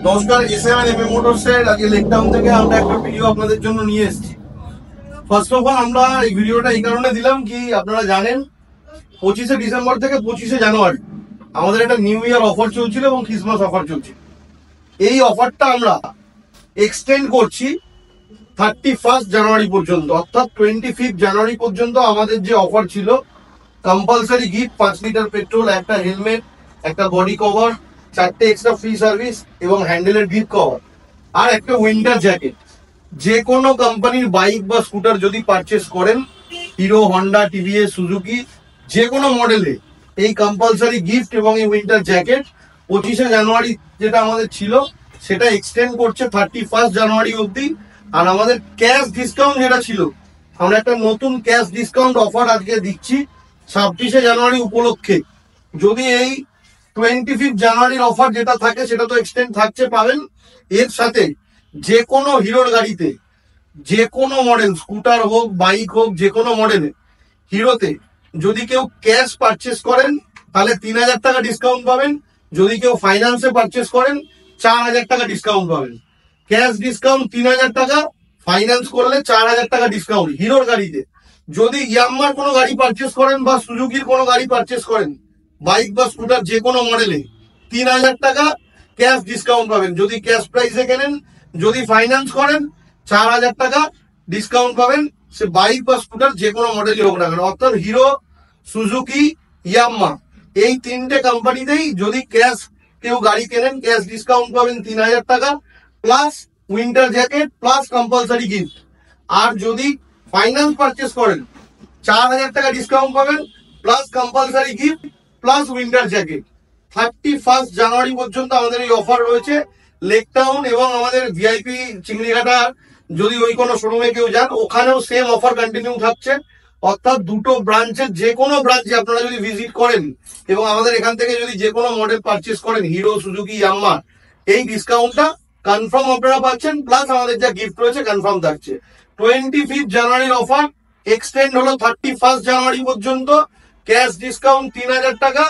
নমস্কার, এসএমএন এমএ মোটরসের আজকে লেকটাউন থেকে আমরা একটা ভিডিও আপনাদের জন্য নিয়ে এসেছি। ফার্স্ট অফ অল আমরা এই ভিডিওটা এই কারণে দিলাম কি আপনারা জানেন 25শে ডিসেম্বর থেকে 25শে জানুয়ারি আমাদের একটা নিউ ইয়ার অফার চলছিল এবং ক্রিসমাস অফার চলছিল। এই অফারটা আমরা এক্সটেন্ড করছি 31 জানুয়ারি পর্যন্ত, অর্থাৎ 25 জানুয়ারি পর্যন্ত আমাদের যে অফার ছিল কম্পালসারি গিফট 5 লিটার পেট্রোল, একটা হেলমেট, একটা বডি কভার, 4টে এক্সট্রা ফ্রি সার্ভিস এবং হ্যান্ডেলের গিফট কভার আর একটা উইন্টার জ্যাকেট। যে কোনো কোম্পানির বাইক বা স্কুটার যদি পারচেস করেন, হিরো, হন্ডা, টিভিএস, সুজুকি, যে কোনো মডেলে এই কম্পালসারি গিফট এবং এই উইন্টার জ্যাকেট 25শে জানুয়ারি যেটা আমাদের ছিল সেটা এক্সটেন্ড করছে 31 জানুয়ারি অবধি। আর আমাদের ক্যাশ ডিসকাউন্ট যেটা ছিল, আমরা একটা নতুন ক্যাশ ডিসকাউন্ট অফার আজকে দিচ্ছি 26শে জানুয়ারি উপলক্ষে। যদি এই 25 জানুয়ারির অফার যেটা থাকে সেটা তো এক্সটেন্ড থাকছে, পাবেন। এর সাথে যে কোনো হিরোর গাড়িতে যে কোনো মডেল, স্কুটার হোক, বাইক হোক, যে কোনো মডেলে হিরোতে যদি কেউ ক্যাশ পারচেস করেন তাহলে 3000 টাকা ডিসকাউন্ট পাবেন। যদি কেউ ফাইন্যান্সে পারচেস করেন 4000 টাকা ডিসকাউন্ট পাবেন। ক্যাশ ডিসকাউন্ট 3000 টাকা, ফাইন্যান্স করলে 4000 টাকা ডিসকাউন্ট হিরোর গাড়িতে। যদি ইয়াম্মার কোনো গাড়ি পারচেস করেন বা সুজুকির কোনো গাড়ি পারচেস করেন, বাইক বা স্কুটার যে কোনো মডেলে 3000 টাকা ক্যাশ ডিসকাউন্ট পাবেন যদি ক্যাশ প্রাইসে কেনেন। যদি ফাইন্যান্স করেন 4000 টাকা ডিসকাউন্ট পাবেন, সে বাইক বা স্কুটার যে কোনো মডেলই হোক না কেন। অর্থাৎ হিরো, সুজুকি, ইয়াম্মা এই তিনটে কোম্পানিতেই যদি ক্যাশ কেউ গাড়ি কেনেন ক্যাশ ডিসকাউন্ট পাবেন 3000 টাকা plus winter jacket plus compulsory gift. আর যদি ফাইন্যান্স পারচেস করেন 4000 টাকা ডিসকাউন্ট পাবেন plus compulsory gift plus winter jacket. 31 জানুয়ারি পর্যন্ত আমাদের এই অফার রয়েছে। লেকটাউন এবং আমাদের ভিআইপি চিংড়িঘাটার যদি ওই কোনো শোরুমে কেউ যান ওখানেও সেম অফার কন্টিনিউ থাকছে। অর্থাৎ দুটো ব্রাঞ্চের যে কোনো ব্রাঞ্চে আপনারা যদি ভিজিট করেন এবং আমাদের এখান থেকে যদি যে কোনো মডেল পারচেস করেন, হিরো, সুজুকি, ইয়াম্মা, এই ডিসকাউন্টটা কনফার্ম আপনারা পাচ্ছেন, প্লাস আমাদের যা গিফট রয়েছে কনফার্ম থাকছে। 25 জানুয়ারির অফার এক্সটেন্ড হলো 31 জানুয়ারি পর্যন্ত। ক্যাশ ডিসকাউন্ট 3000 টাকা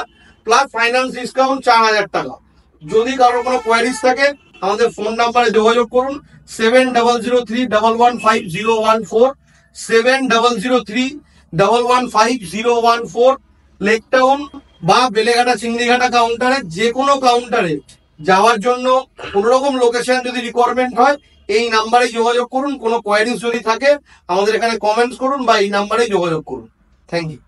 প্লাস ফাইন্যান্স ডিসকাউন্ট 4000 টাকা। যদি কারো কোনো কোয়ারিজ থাকে আমাদের ফোন নাম্বারে যোগাযোগ করুন 7003115014, 7003115014। লেকটাউন বা বেলেঘাটা চিংড়িঘাটা কাউন্টারে যে কোনো কাউন্টারে যাওয়ার জন্য কোনো রকম লোকেশন যদি রিকোয়ারমেন্ট হয় এই নাম্বারে যোগাযোগ করুন। কোনো কোয়ারিজ যদি থাকে আমাদের এখানে কমেন্টস করুন বা এই নাম্বারে যোগাযোগ করুন। Thank you.